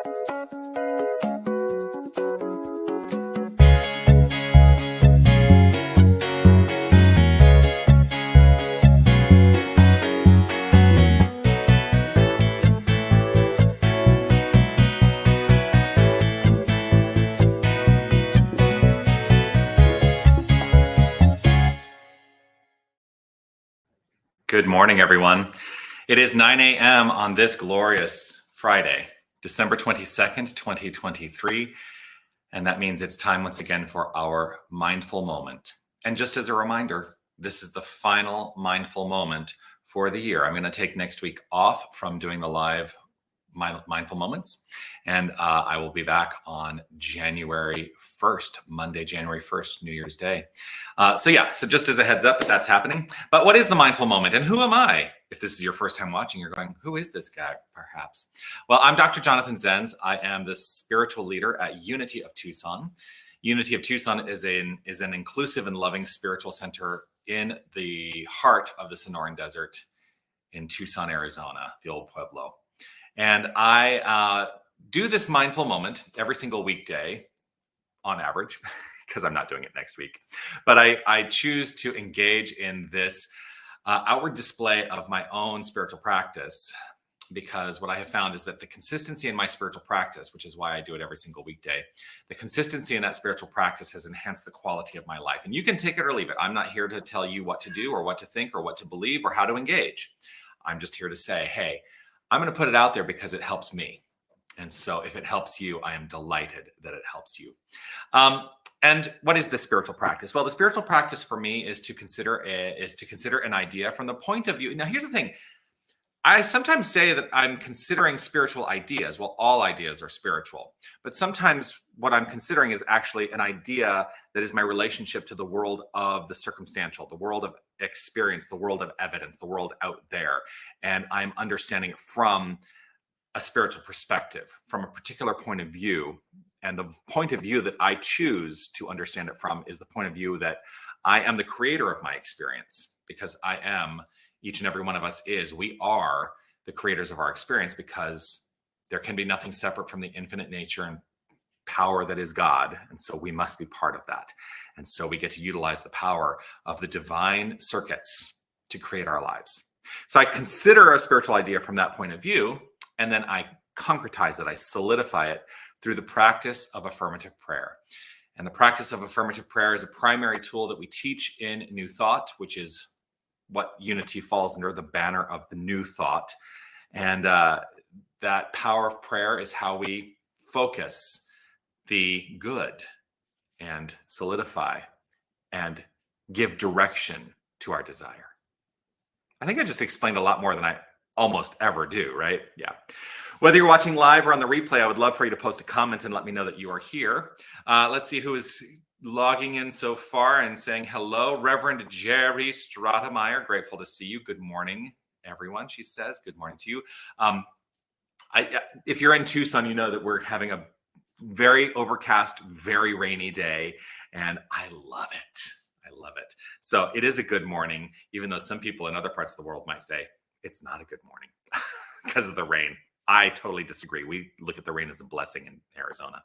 Good morning, everyone. It is 9 a.m. on this glorious Friday, December 22nd, 2023. And that means it's time once again for our mindful moment. And just as a reminder, this is the final mindful moment for the year. I'm going to take next week off from doing the live mindful moments. And I will be back on January 1st, Monday, January 1st, New Year's Day. So just as a heads up, that's happening. But what is the mindful moment and who am I? If this is your first time watching, you're going, who is this guy, perhaps? Well, I'm Dr. Jonathan Zenz. I am the spiritual leader at Unity of Tucson. Unity of Tucson is an inclusive and loving spiritual center in the heart of the Sonoran Desert in Tucson, Arizona, the old Pueblo. And I do this mindful moment every single weekday on average, because I'm not doing it next week. But I choose to engage in this outward display of my own spiritual practice, because what I have found is that the consistency in my spiritual practice, which is why I do it every single weekday, the consistency in that spiritual practice has enhanced the quality of my life. And you can take it or leave it. I'm not here to tell you what to do or what to think or what to believe or how to engage. I'm just here to say, hey, I'm going to put it out there because it helps me. And so if it helps you, I am delighted that it helps you. And what is the spiritual practice? Well, the spiritual practice for me is to consider an idea from the point of view. Now, here's the thing. I sometimes say that I'm considering spiritual ideas. Well, all ideas are spiritual. But sometimes what I'm considering is actually an idea that is my relationship to the world of the circumstantial, the world of experience, the world of evidence, the world out there. And I'm understanding it from a spiritual perspective, from a particular point of view. And the point of view that I choose to understand it from is the point of view that I am the creator of my experience, because I am, each and every one of us we are the creators of our experience, because there can be nothing separate from the infinite nature and power that is God. And so we must be part of that. And so we get to utilize the power of the divine circuits to create our lives. So I consider a spiritual idea from that point of view, and then I concretize it, I solidify it through the practice of affirmative prayer. And the practice of affirmative prayer is a primary tool that we teach in New Thought, which is what Unity falls under, the banner of the New Thought. And that power of prayer is how we focus the good and solidify and give direction to our desire. I think I just explained a lot more than I almost ever do, right? Yeah. Whether you're watching live or on the replay, I would love for you to post a comment and let me know that you are here. Let's see who is logging in so far and saying hello. Reverend Jerry Stratameyer, grateful to see you. Good morning, everyone, she says. Good morning to you. If you're in Tucson, you know that we're having a very overcast, very rainy day, and I love it. I love it. So it is a good morning, even though some people in other parts of the world might say it's not a good morning because of the rain. I totally disagree. We look at the rain as a blessing in Arizona.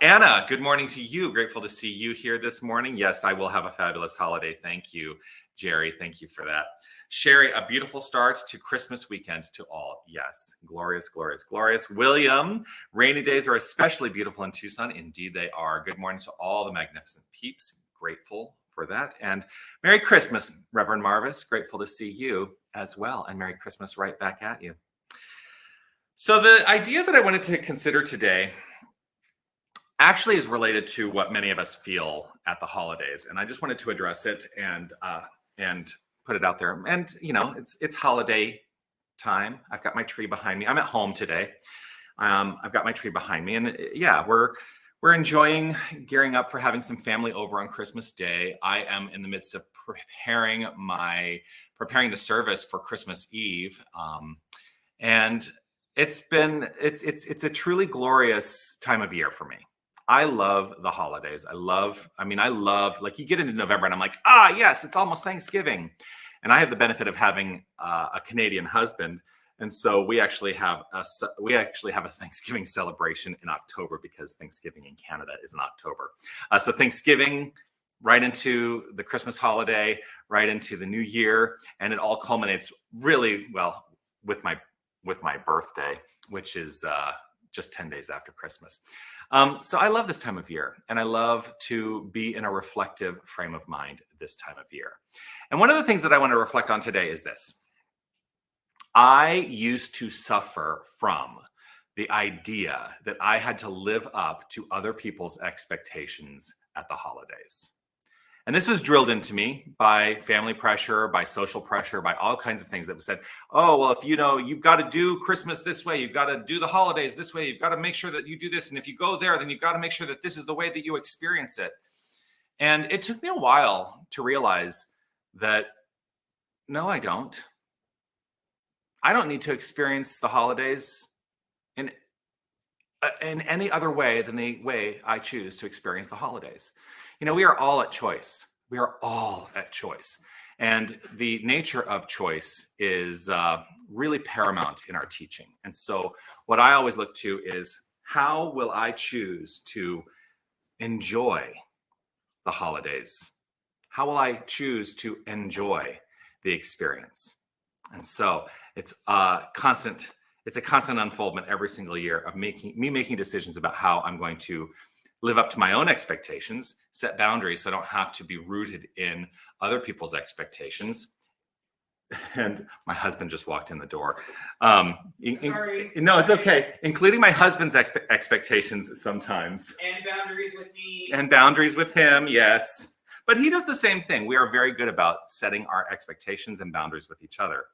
Anna, good morning to you. Grateful to see you here this morning. Yes, I will have a fabulous holiday. Thank you, Jerry. Thank you for that. Sherry, a beautiful start to Christmas weekend to all. Yes, glorious, glorious, glorious. William, rainy days are especially beautiful in Tucson. Indeed, they are. Good morning to all the magnificent peeps. Grateful for that. And Merry Christmas, Reverend Marvis. Grateful to see you as well. And Merry Christmas right back at you. So the idea that I wanted to consider today actually is related to what many of us feel at the holidays. And I just wanted to address it and put it out there. And, you know, it's holiday time. I've got my tree behind me. I'm at home today. I've got my tree behind me. And yeah, we're enjoying gearing up for having some family over on Christmas Day. I am in the midst of preparing the service for Christmas Eve. And it's a truly glorious time of year for me. I love the holidays. I love, like, you get into November and I'm like, yes, it's almost Thanksgiving. And I have the benefit of having a Canadian husband And so we actually have a Thanksgiving celebration in October because Thanksgiving in Canada is in October. So Thanksgiving, right into the Christmas holiday, right into the new year, and it all culminates really well with my birthday, which is just 10 days after Christmas. So I love this time of year, and I love to be in a reflective frame of mind this time of year. And one of the things that I want to reflect on today is this. I used to suffer from the idea that I had to live up to other people's expectations at the holidays. And this was drilled into me by family pressure, by social pressure, by all kinds of things that said, oh, well, if you've got to do Christmas this way, you've got to do the holidays this way, you've got to make sure that you do this. And if you go there, then you've got to make sure that this is the way that you experience it. And it took me a while to realize that, no, I don't. I don't need to experience the holidays in any other way than the way I choose to experience the holidays. We are all at choice. We are all at choice. And the nature of choice is really paramount in our teaching. And so what I always look to is, how will I choose to enjoy the holidays? How will I choose to enjoy the experience? And so it's a constant unfoldment every single year of making decisions about how I'm going to live up to my own expectations, set boundaries so I don't have to be rooted in other people's expectations. And my husband just walked in the door. Sorry. No, it's okay. Including my husband's expectations sometimes. And boundaries with me. And boundaries with him, yes. But he does the same thing. We are very good about setting our expectations and boundaries with each other.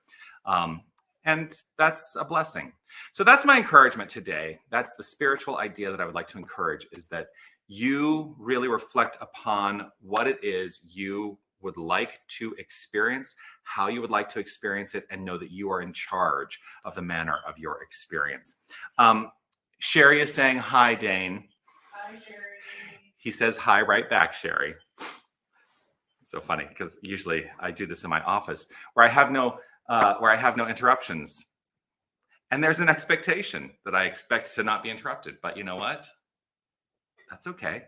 And that's a blessing. So that's my encouragement today. That's the spiritual idea that I would like to encourage, is that you really reflect upon what it is you would like to experience, how you would like to experience it, and know that you are in charge of the manner of your experience. Sherry is saying hi, Dane. Hi, Sherry. He says hi right back, Sherry. So funny, because usually I do this in my office where I have no interruptions. And there's an expectation that I expect to not be interrupted. But you know what? That's okay.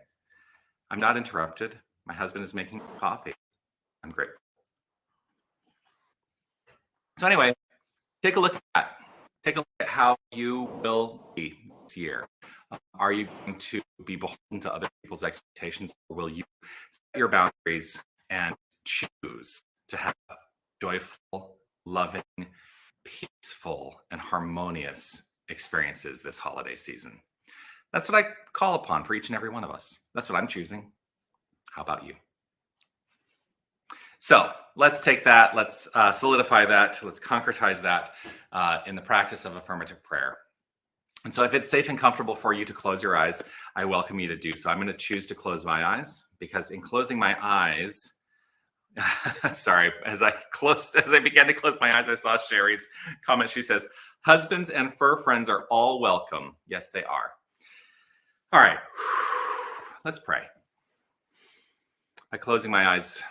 I'm not interrupted. My husband is making coffee. I'm grateful. So anyway, take a look at that. Take a look at how you will be this year. Are you going to be beholden to other people's expectations, or will you set your boundaries and choose to have joyful, loving, peaceful, and harmonious experiences this holiday season? That's what I call upon for each and every one of us. That's what I'm choosing. How about you? So let's take that, let's solidify that, let's concretize that in the practice of affirmative prayer. And so if it's safe and comfortable for you to close your eyes, I welcome you to do so. I'm going to choose to close my eyes, because in closing my eyes, sorry, as I began to close my eyes, I saw Sherry's comment. She says, husbands and fur friends are all welcome. Yes, they are. All right, let's pray. By closing my eyes,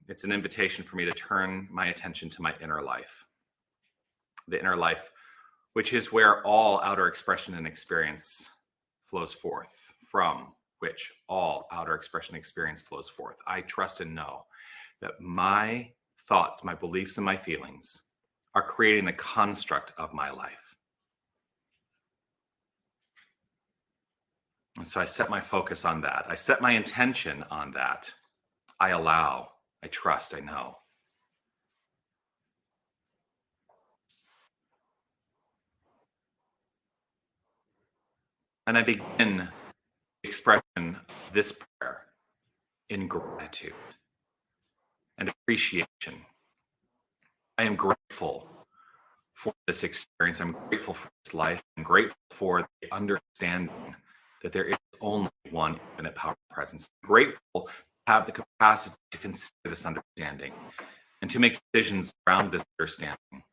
it's an invitation for me to turn my attention to my inner life. The inner life, which is where all outer expression and experience flows forth, from which all outer expression and experience flows forth. I trust and know that my thoughts, my beliefs, and my feelings are creating the construct of my life. And so I set my focus on that. I set my intention on that. I allow, I trust, I know. And I begin the expression of this prayer in gratitude and appreciation. I am grateful for this experience. I'm grateful for this life. I'm grateful for the understanding that there is only one infinite power presence. I'm grateful to have the capacity to consider this understanding and to make decisions around this understanding.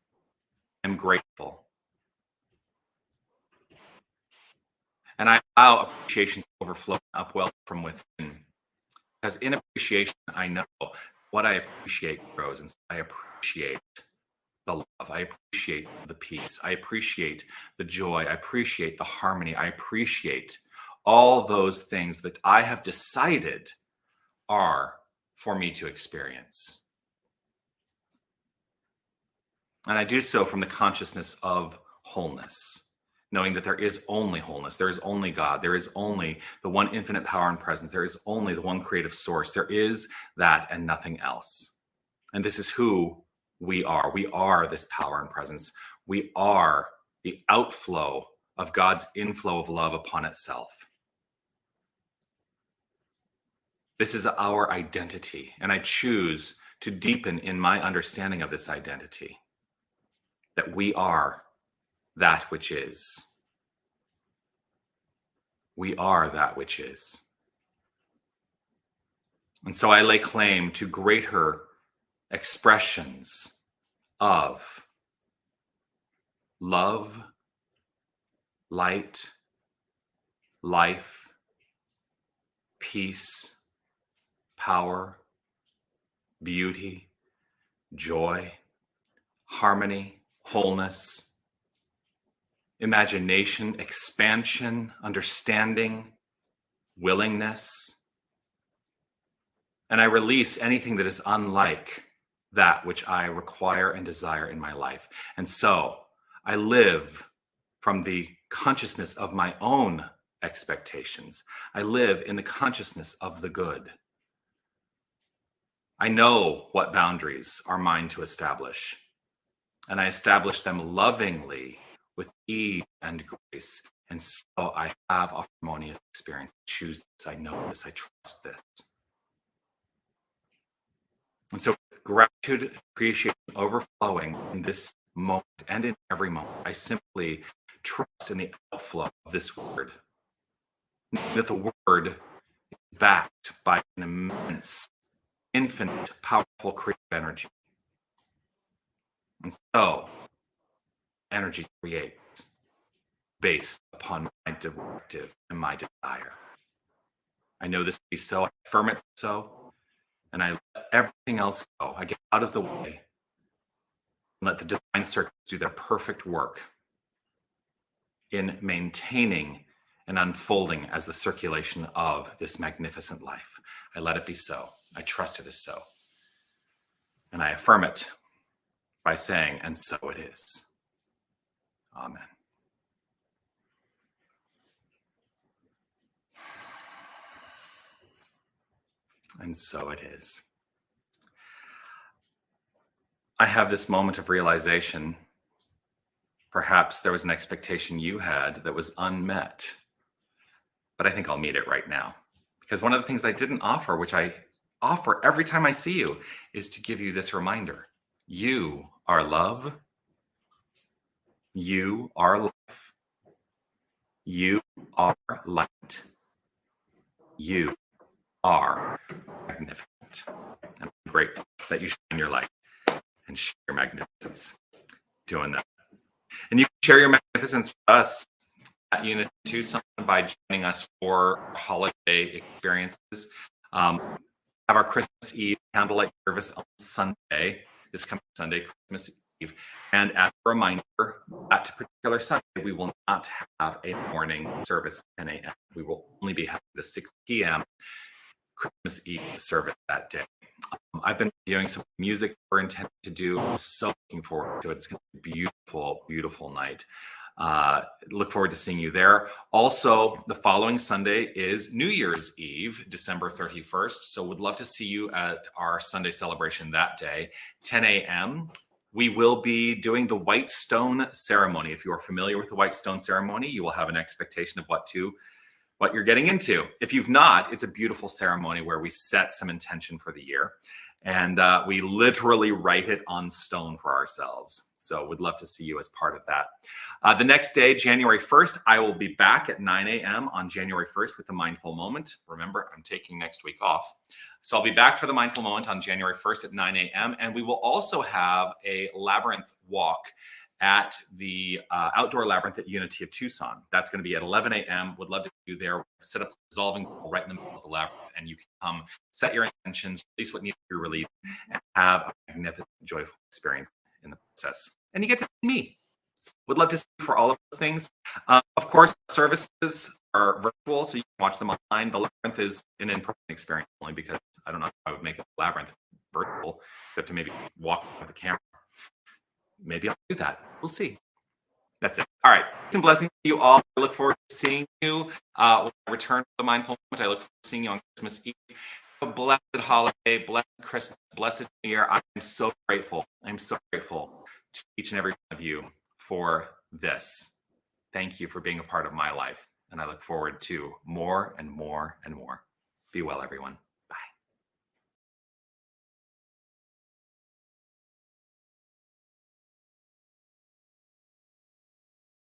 I'm grateful. And I allow appreciation to overflow and upwell from within. Because in appreciation, I know what I appreciate grows. And so I appreciate the love. I appreciate the peace. I appreciate the joy. I appreciate the harmony. I appreciate all those things that I have decided are for me to experience. And I do so from the consciousness of wholeness, knowing that there is only wholeness. There is only God. There is only the one infinite power and presence. There is only the one creative source. There is that and nothing else. And this is who we are. We are this power and presence. We are the outflow of God's inflow of love upon itself. This is our identity, and I choose to deepen in my understanding of this identity, that we are that which is. We are that which is. And so I lay claim to greater expressions of love, light, life, peace, power, beauty, joy, harmony, wholeness, imagination, expansion, understanding, willingness. And I release anything that is unlike that which I require and desire in my life. And so I live from the consciousness of my own expectations. I live in the consciousness of the good. I know what boundaries are mine to establish, and I establish them lovingly with ease and grace. And so I have a harmonious experience. I choose this, I know this, I trust this. And so gratitude, appreciation, overflowing in this moment and in every moment, I simply trust in the outflow of this word. That the word is backed by an immense, infinite, powerful creative energy. And so energy creates based upon my directive and my desire. I know this to be so, I affirm it so, and I let everything else go. I get out of the way and let the divine circles do their perfect work in maintaining and unfolding as the circulation of this magnificent life. I let it be so. I trust it is so. And I affirm it by saying, and so it is. Amen. And so it is. I have this moment of realization. Perhaps there was an expectation you had that was unmet, but I think I'll meet it right now. Because one of the things I didn't offer, which I offer every time I see you, is to give you this reminder. You are love. You are life. You are light. You are magnificent. And I'm grateful that you shine your light and share your magnificence doing that. And you can share your magnificence with us at Unity Tucson by joining us for holiday experiences. Have our Christmas Eve candlelight service on Sunday, this coming Sunday, Christmas Eve. And as a reminder, that particular Sunday, we will not have a morning service at 10 a.m. We will only be having the 6 p.m. Christmas Eve service that day. I've been viewing some music we're intending to do. I'm so looking forward to it. It's going to be a beautiful, beautiful night. Look forward to seeing you there. Also, the following Sunday is New Year's Eve, December 31st. So would love to see you at our Sunday celebration that day, 10 a.m. We will be doing the White Stone ceremony. If you are familiar with the White Stone ceremony, you will have an expectation of what you're getting into. If you've not, it's a beautiful ceremony where we set some intention for the year, and we literally write it on stone for ourselves. So we'd love to see you as part of that. The next day, January 1st, I will be back at 9 a.m. on January 1st with the Mindful Moment. Remember, I'm taking next week off. So I'll be back for the Mindful Moment on January 1st at 9 a.m. And we will also have a labyrinth walk at the outdoor labyrinth at Unity of Tucson. That's going to be at 11 a.m. Would love to see you there. Set up a dissolving ball right in the middle of the labyrinth, and you can come set your intentions, release what needs to be released, and have a magnificent, joyful experience in the process. And you get to see me. Would love to see you for all of those things. Of course, services are virtual, so you can watch them online. The Labyrinth is an in-person experience only because I don't know if I would make a Labyrinth virtual, except to maybe walk with the camera. Maybe I'll do that. We'll see. That's it. All right. Peace and blessings to you all. I look forward to seeing you when I return to the mindful moment. I look forward to seeing you on Christmas Eve. A blessed holiday, blessed Christmas, blessed New Year. I am so grateful. I'm so grateful to each and every one of you for this. Thank you for being a part of my life. And I look forward to more and more and more. Be well, everyone.